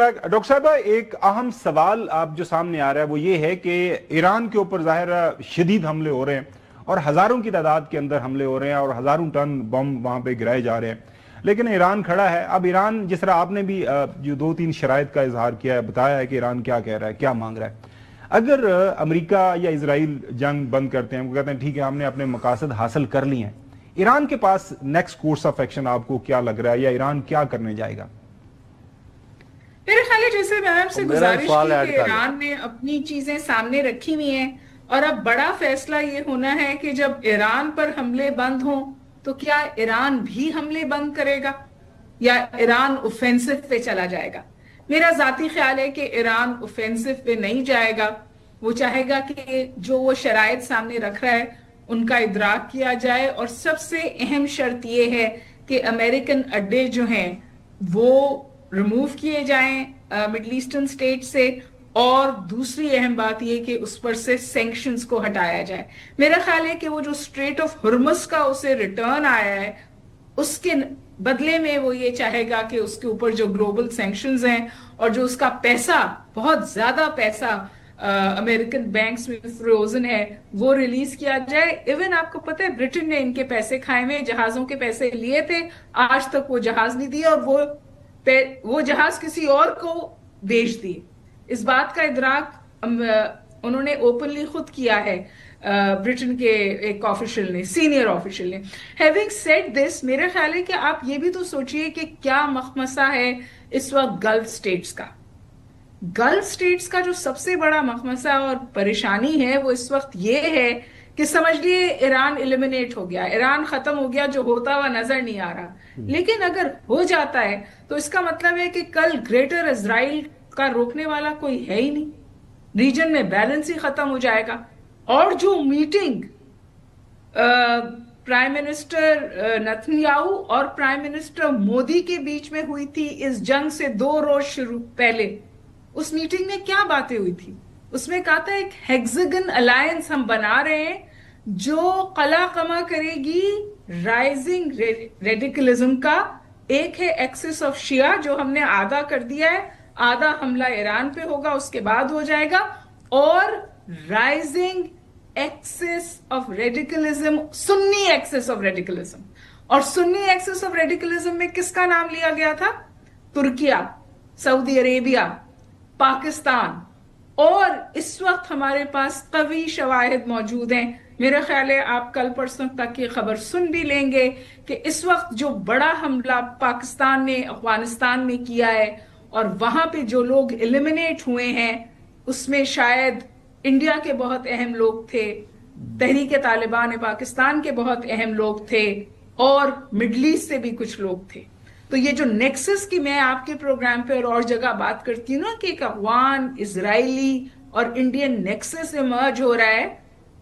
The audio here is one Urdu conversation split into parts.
بیک ڈاکٹر صاحب. ایک اہم سوال آپ جو سامنے آ رہا ہے وہ یہ ہے کہ ایران کے اوپر ظاہر شدید حملے ہو رہے ہیں اور ہزاروں کی تعداد کے اندر حملے ہو رہے ہیں اور ہزاروں ٹن بم وہاں پہ گرائے جا رہے ہیں, لیکن ایران کھڑا ہے. اب ایران جس طرح آپ نے بھی جو 2-3 شرائط کا اظہار کیا ہے, بتایا ہے کہ ایران کیا کہہ رہا ہے, کیا مانگ رہا ہے. اگر امریکہ یا اسرائیل جنگ بند کرتے ہیں, وہ کہتے ہیں ٹھیک ہے ہم نے اپنے مقاصد حاصل کر لی ہیں, ایران کے پاس نیکسٹ کورس آف ایکشن آپ کو کیا لگ رہا ہے, یا ایران کیا کرنے جائے گا؟ میرے خیال ہے جیسے میں آپ سے گزارش کی کہ ایران نے اپنی چیزیں سامنے رکھی ہوئی ہیں, اور اب بڑا فیصلہ یہ ہونا ہے کہ جب ایران پر حملے بند ہوں تو کیا ایران بھی حملے بند کرے گا یا ایران اوفینسو پہ چلا جائے گا. میرا ذاتی خیال ہے کہ ایران اوفینسو پہ نہیں جائے گا. وہ چاہے گا کہ جو وہ شرائط سامنے رکھ رہا ہے ان کا ادراک کیا جائے, اور سب سے اہم شرط یہ ہے کہ امریکن اڈے جو ہیں وہ ریموو کیے جائیں مڈل ایسٹرن اسٹیٹ سے, اور دوسری اہم بات یہ کہ اس پر سے سینکشنز کو ہٹایا جائے. میرا خیال ہے کہ وہ جو اسٹریٹ آف ہرمز کا اسے ریٹرن آیا ہے اس کے بدلے میں وہ یہ چاہے گا کہ اس کے اوپر جو گلوبل سینکشنز ہیں اور جو اس کا پیسہ, بہت زیادہ پیسہ امریکن بینکس میں فروزن ہے, وہ ریلیز کیا جائے. ایون آپ کو پتہ ہے برٹن نے ان کے پیسے کھائے ہوئے, جہازوں کے پیسے لیے تھے, آج تک وہ جہاز نہیں دیے اور وہ جہاز کسی اور کو بیچ دیے. اس بات کا ادراک انہوں نے اوپنلی خود کیا ہے, برٹن کے ایک آفیشل نے, سینئر آفیشل نے. ہیونگ سیڈ دس, میرا خیال ہے کہ آپ یہ بھی تو سوچئے کہ کیا مخمصہ ہے اس وقت گلف سٹیٹس کا. گلف سٹیٹس کا جو سب سے بڑا مخمصہ اور پریشانی ہے وہ اس وقت یہ ہے کہ سمجھ لیے ایران ایلیمنیٹ ہو گیا, ایران ختم ہو گیا, جو ہوتا ہوا نظر نہیں آ رہا. لیکن اگر ہو جاتا ہے تو اس کا مطلب ہے کہ کل گریٹر اسرائیل کا روکنے والا کوئی ہے ہی نہیں, ریجن میں بیلنس ہی ختم ہو جائے گا. اور جو میٹنگ پرائم منسٹر نتنیاہو اور پرائم منسٹر مودی کے بیچ میں ہوئی تھی اس جنگ سے 2 روز پہلے, اس میٹنگ میں کیا باتیں ہوئی تھی؟ اس میں کہا تھا ایک ہیگزاگن الائنس ہم بنا رہے ہیں جو قلع قمع کرے گی رائزنگ ریڈیکلزم کا. ایک ہے ایکسس آف شیعہ جو ہم نے آدھا کر دیا ہے, آدھا حملہ ایران پہ ہوگا, اس کے بعد ہو جائے گا, اور rising axis of radicalism, Sunni axis of radicalism. اور سنی ایکسس آف ریڈیکلزم میں کس کا نام لیا گیا تھا؟ ترکیہ, سعودی عربیہ, پاکستان. اور اس وقت ہمارے پاس قوی شواہد موجود ہیں. میرا خیال ہے آپ کل پرسوں تک یہ خبر سن بھی لیں گے کہ اس وقت جو بڑا حملہ پاکستان نے افغانستان میں کیا ہے اور وہاں پہ جو لوگ ایلیمنیٹ ہوئے ہیں اس میں شاید انڈیا کے بہت اہم لوگ تھے, تحریک طالبان پاکستان کے بہت اہم لوگ تھے, اور مڈل ایسٹ سے بھی کچھ لوگ تھے. تو یہ جو نیکسس کی میں آپ کے پروگرام پہ اور جگہ بات کرتی ہوں نا کہ ایک افغان, اسرائیلی اور انڈین نیکسس ایمرج ہو رہا ہے,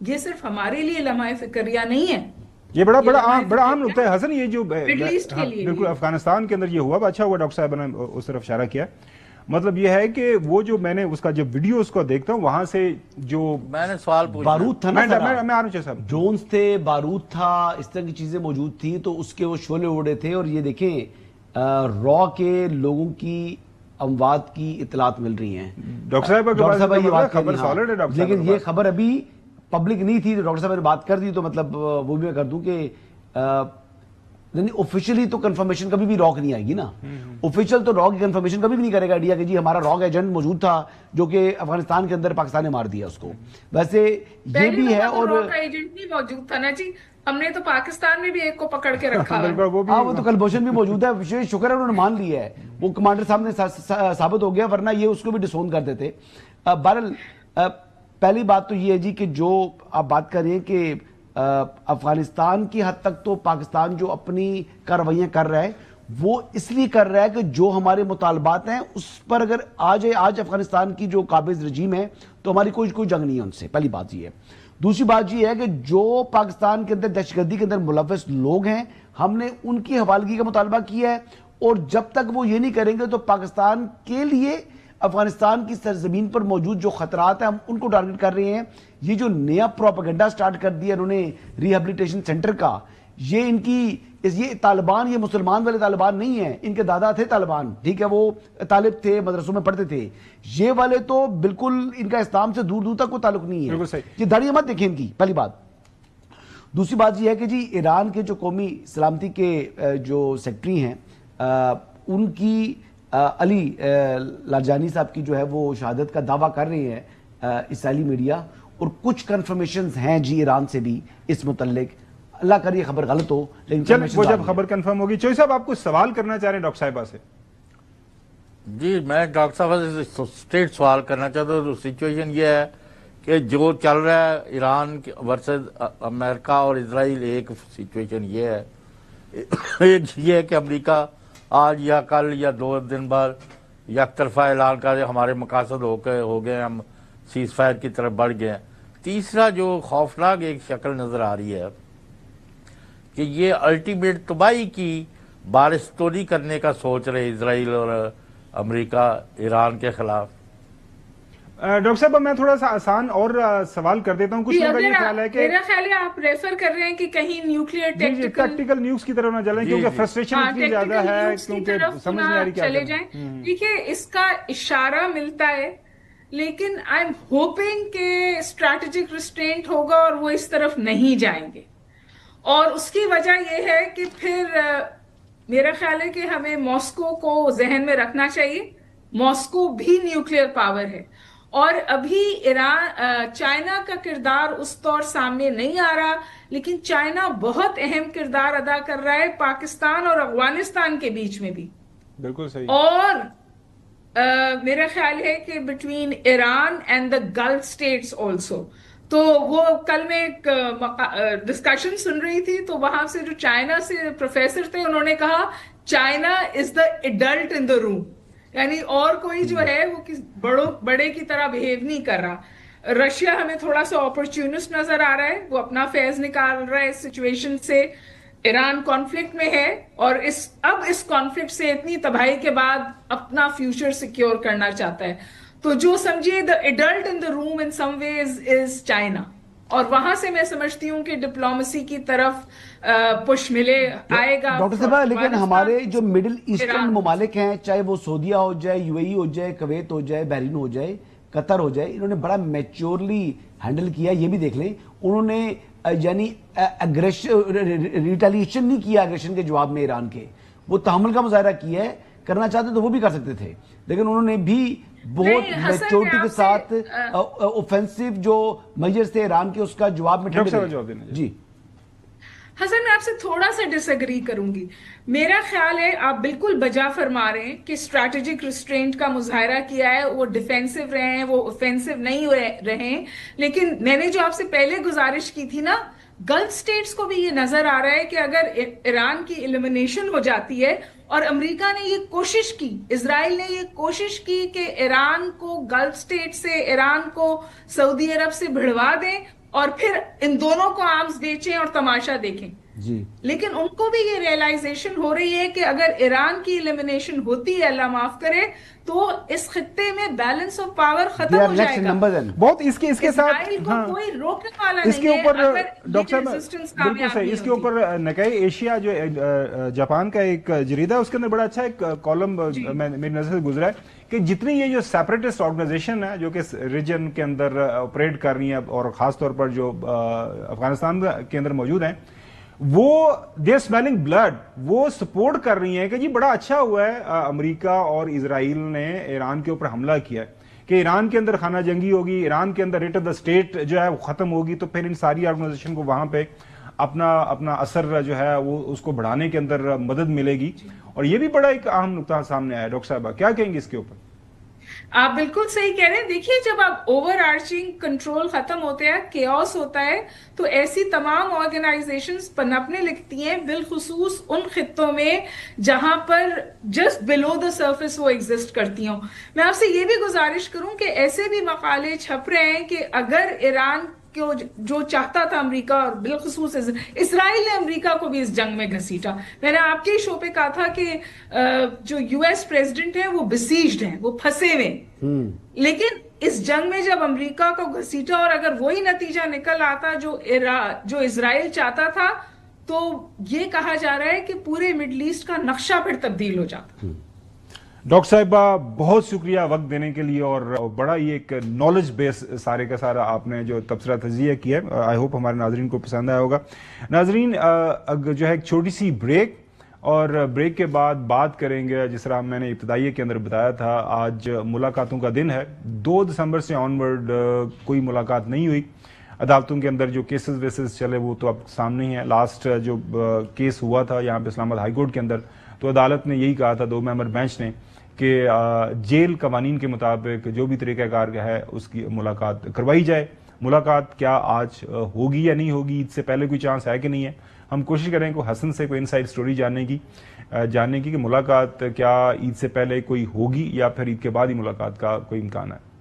یہ صرف ہمارے لیے لمحہ فکریہ نہیں ہے, یہ بڑا عام نقطہ ہے حسن. یہ جو بالکل افغانستان کے اندر یہ ہوا, اچھا ہوا ڈاکٹر صاحب نے اس طرف اشارہ کیا. مطلب یہ ہے کہ وہ جو میں نے اس کا جب ویڈیو اس کو دیکھتا ہوں وہاں سے جو میں نے سوال پوچھا, بارود تھا نا, میں آروں صاحب, ڈرونز تھے, بارود تھا, اس طرح کی چیزیں موجود تھی, تو اس کے وہ شعلے اڑے تھے. اور یہ دیکھیں را کے لوگوں کی اموات کی اطلاعات مل رہی ہیں. ڈاکٹر صاحب یہ بات خبر سالڈ ہے, لیکن یہ خبر ابھی پبلک نہیں تھی, تو ڈاکٹر صاحب نے بات کر دی, تو مطلب وہ بھی میں کر دوں کہ آفیشلی تو کنفرمیشن کبھی بھی راک نہیں آئے گی نا. آفیشل تو راک کی کنفرمیشن کبھی بھی نہیں کرے گا انڈیا کہ جی ہمارا راک ایجنٹ موجود تھا جو کہ افغانستان کے اندر پاکستان نے مار دیا اس کو. ویسے یہ بھی ہے, اور راک ایجنٹ نہیں موجود تھا نا جی, ہم نے تو پاکستان میں بھی ایک کو پکڑ کے رکھا ہے. وہ تو کلبھوشن بھی موجود ہے, شکر ہے انہوں نے مان لیا ہے, وہ کمانڈر صاحب نے ثابت ہو گیا, ورنہ یہ اس کو بھی ڈسون کر دیتے. بہرحال پہلی بات تو یہ ہے جی کہ جو آپ بات کر رہے ہیں کہ افغانستان کی حد تک تو پاکستان جو اپنی کارروائیاں کر رہا ہے وہ اس لیے کر رہا ہے کہ جو ہمارے مطالبات ہیں اس پر اگر آج افغانستان کی جو قابض رجیم ہے تو ہماری کوئی جنگ نہیں ہے ان سے. پہلی بات یہ ہے. دوسری بات یہ ہے کہ جو پاکستان کے اندر دہشت گردی کے اندر ملوث لوگ ہیں ہم نے ان کی حوالگی کا مطالبہ کیا ہے, اور جب تک وہ یہ نہیں کریں گے تو پاکستان کے لیے افغانستان کی سرزمین پر موجود جو خطرات ہیں ہم ان کو ٹارگٹ کر رہے ہیں. یہ جو نیا پروپیگنڈا سٹارٹ کر دیا انہوں نے ری ہیبلیٹیشن سینٹر کا, یہ ان کی یہ طالبان یہ مسلمان والے طالبان نہیں ہیں، ان کے دادا تھے طالبان، ٹھیک ہے، وہ طالب تھے، مدرسوں میں پڑھتے تھے. یہ والے تو بالکل ان کا اسلام سے دور دور تک کوئی تعلق نہیں ہے. یہ داڑھی مت دیکھیں ان کی، پہلی بات. دوسری بات یہ ہے کہ جی ایران کے جو قومی سلامتی کے جو سیکٹری ہیں ان کی علی لاجانی صاحب کی جو ہے وہ شہادت کا دعویٰ کر رہے ہیں اسرائیلی میڈیا، اور کچھ کنفرمیشنز ہیں جی ایران سے بھی اس متعلق. اللہ کریے خبر غلط ہو، لیکن وہ جب خبر کنفرم ہوگی. چوئی صاحب آپ کو سوال کرنا چاہ رہے ہیں ڈاکٹر صاحبہ سے؟ جی میں ڈاکٹر صاحبہ سے اسٹریٹ سوال کرنا چاہتا ہوں. سچویشن یہ ہے کہ جو چل رہا ہے ایران ورسز امریکہ اور اسرائیل، ایک سچویشن یہ ہے، ایک یہ ہے کہ امریکہ آج یا کل یا 2 دن بعد یک طرفہ اعلان کر ہمارے مقاصد ہو گئے، ہم سیز فائر کی طرف بڑھ گئے ہیں. تیسرا جو خوفناک ایک شکل نظر آ رہی ہے کہ یہ الٹیمیٹ تباہی کی بارش تو نہیں کرنے کا سوچ رہے اسرائیل اور امریکہ ایران کے خلاف. ڈاکٹر صاحب میں تھوڑا سا آسان اور سوال کر دیتا ہوں. کچھ لوگوں کا یہ خیال ہے کہ میرا خیال ہے آپ ریفر کر رہے ہیں کہ کہیں نیوکلیئر ٹیکٹیکل نیوز کی طرف نہ چلیں، کیونکہ فرسٹریشن اتنی زیادہ ہے کیونکہ سمجھ نہیں آ رہی کیا چلے جائیں. دیکھیے اس کا اشارہ ملتا ہے، لیکن آئی ایم ہوپنگ کہ اسٹریٹجک ریسٹرینٹ ہوگا اور وہ اس طرف نہیں جائیں گے. اور اس کی وجہ یہ ہے کہ پھر میرا خیال ہے کہ ہمیں ماسکو کو ذہن میں رکھنا چاہیے. ماسکو بھی نیوکلیئر پاور ہے، اور ابھی چائنا کا کردار اس طور سامنے نہیں آ رہا، لیکن چائنا بہت اہم کردار ادا کر رہا ہے پاکستان اور افغانستان کے بیچ میں بھی. بالکل صحیح. اور میرا خیال ہے کہ between Iran and the Gulf states also. تو وہ کل میں ایک ڈسکشن سن رہی تھی، تو وہاں سے جو چائنا سے پروفیسر تھے انہوں نے کہا چائنا از دا ایڈلٹ ان دا روم، یعنی اور کوئی جو ہے وہ بڑے کی طرح بہیو نہیں کر رہا. رشیا ہمیں تھوڑا سا اپرچونسٹ نظر آ رہا ہے، وہ اپنا فیض نکال رہا ہے اس سچویشن سے. ایران کانفلکٹ میں ہے اور اب اس کانفلکٹ سے اتنی تباہی کے بعد اپنا فیوچر سیکیور کرنا چاہتا ہے. تو جو سمجھیے دا ایڈلٹ ان دا روم ان سم ویز از چائنا، اور وہاں سے میں سمجھتی ہوں کہ ڈپلومیسی کی طرف پش آئے گا. ڈاکٹر صاحبہ لیکن ہمارے جو مڈل ایسٹرن ممالک ہیں، چاہے وہ سعودیہ ہو جائے، یو اے ای ہو جائے، کویت ہو جائے، بحرین ہو جائے، قطر ہو جائے، انہوں نے بڑا میچورلی ہینڈل کیا. یہ بھی دیکھ لیں انہوں نے یعنی ریٹیلیشن نہیں کیا اگریشن کے جواب میں ایران کے. وہ تحمل کا مظاہرہ کیا ہے، کرنا چاہتے تو وہ بھی کر سکتے تھے، لیکن انہوں نے بھی بہت میچورٹی کے ساتھ اوفینسو جو میجرز تھے ایران کے اس کا جواب میں جی. حسن میں آپ سے تھوڑا سا ڈس ایگری کروں گی. میرا خیال ہے آپ بالکل بجا فرما رہے ہیں کہ اسٹریٹجک ریسٹرینٹ کا مظاہرہ کیا ہے، وہ ڈیفینسو رہے ہیں، وہ اوفینسو نہیں رہے ہیں. لیکن میں نے جو آپ سے پہلے گزارش کی تھی نا، گلف سٹیٹس کو بھی یہ نظر آ رہا ہے کہ اگر ایران کی ایلیمینیشن ہو جاتی ہے، اور امریکہ نے یہ کوشش کی، اسرائیل نے یہ کوشش کی کہ ایران کو گلف سٹیٹ سے، ایران کو سعودی عرب سے بھڑوا دیں اور پھر ان دونوں کو آرمز بیچیں اور تماشا دیکھیں جی. لیکن ان کو بھی یہ ریئلائزیشن ہو رہی ہے کہ اگر ایران کی ایلیمینیشن ہوتی ہے، اللہ معاف کرے، تو اس خطے میں بیلنس آف پاور ختم ہو جائے گا. بہت اس کے ساتھ کوئی روکنے والا اس کے اوپر ڈاکٹر صاحب بالکل صحیح. اس کے اوپر نکائی ایشیا جو جاپان کا ایک جریدہ ہے، اس کے اندر بڑا اچھا ایک کالم میری نظر سے گزرا ہے کہ جتنی یہ جو سیپریٹسٹ آرگنائزیشن ہے جو کہ ریجن کے اندر آپریٹ کر رہی ہیں، اور خاص طور پر جو افغانستان کے اندر موجود ہیں، وہ دے اسمیلنگ بلڈ، وہ سپورٹ کر رہی ہیں کہ جی بڑا اچھا ہوا ہے امریکہ اور اسرائیل نے ایران کے اوپر حملہ کیا ہے، کہ ایران کے اندر خانہ جنگی ہوگی، ایران کے اندر ریٹ آف دا اسٹیٹ جو ہے وہ ختم ہوگی، تو پھر ان ساری آرگنائزیشن کو وہاں پہ اپنا اثر جو ہے وہ اس کو بڑھانے کے اندر مدد ملے گی. اور یہ بھی بڑا ایک اہم نقطہ سامنے آیا. ڈاکٹر صاحبہ کیا کہیں گے اس کے اوپر؟ آپ بالکل صحیح کہہ رہے ہیں. دیکھیے جب آپ اوور آرچنگ کنٹرول ختم ہوتے ہیں، کیوس ہوتا ہے، تو ایسی تمام آرگنائزیشنز پنپنے لگتی ہیں، بالخصوص ان خطوں میں جہاں پر جسٹ بلو دا سرفیس وہ ایگزسٹ کرتی ہوں. میں آپ سے یہ بھی گزارش کروں کہ ایسے بھی مقالے چھپ رہے ہیں کہ اگر ایران جو چاہتا تھا امریکہ، اور بالخصوص اسرائیل نے امریکہ کو بھی اس جنگ میں گھسیٹا. میں نے آپ کے شو پہ کہا تھا کہ جو یو ایس پریزیڈنٹ ہیں وہ بسیجڈ ہیں، وہ پھنسے ہوئے، لیکن اس جنگ میں جب امریکہ کو گھسیٹا اور اگر وہی نتیجہ نکل آتا جو اسرائیل چاہتا تھا، تو یہ کہا جا رہا ہے کہ پورے مڈل ایسٹ کا نقشہ پھر تبدیل ہو جاتا. ڈاکٹر صاحبہ بہت شکریہ وقت دینے کے لیے، اور بڑا یہ ایک نالج بیس سارے کا سارا آپ نے جو تبصرہ تجزیہ کیا ہے، آئی ہوپ ہمارے ناظرین کو پسند آیا ہوگا. ناظرین جو ہے ایک چھوٹی سی بریک، اور بریک کے بعد بات کریں گے جس طرح میں نے ابتدائیے کے اندر بتایا تھا، آج ملاقاتوں کا دن ہے. 2 دسمبر سے آنورڈ کوئی ملاقات نہیں ہوئی. عدالتوں کے اندر جو کیسز ویسز چلے وہ تو اب سامنے ہی ہیں. لاسٹ جو کیس ہوا تھا یہاں پہ اسلام آباد ہائی کورٹ کے اندر، تو عدالت نے یہی کہا تھا 2 ممبر بینچ نے کہ جیل قوانین کے مطابق جو بھی طریقہ کار کا ہے اس کی ملاقات کروائی جائے. ملاقات کیا آج ہوگی یا نہیں ہوگی، عید سے پہلے کوئی چانس ہے کہ نہیں ہے؟ ہم کوشش کریں کہ حسن سے کوئی انسائڈ سٹوری جاننے کی کہ ملاقات کیا عید سے پہلے کوئی ہوگی یا پھر عید کے بعد ہی ملاقات کا کوئی امکان ہے.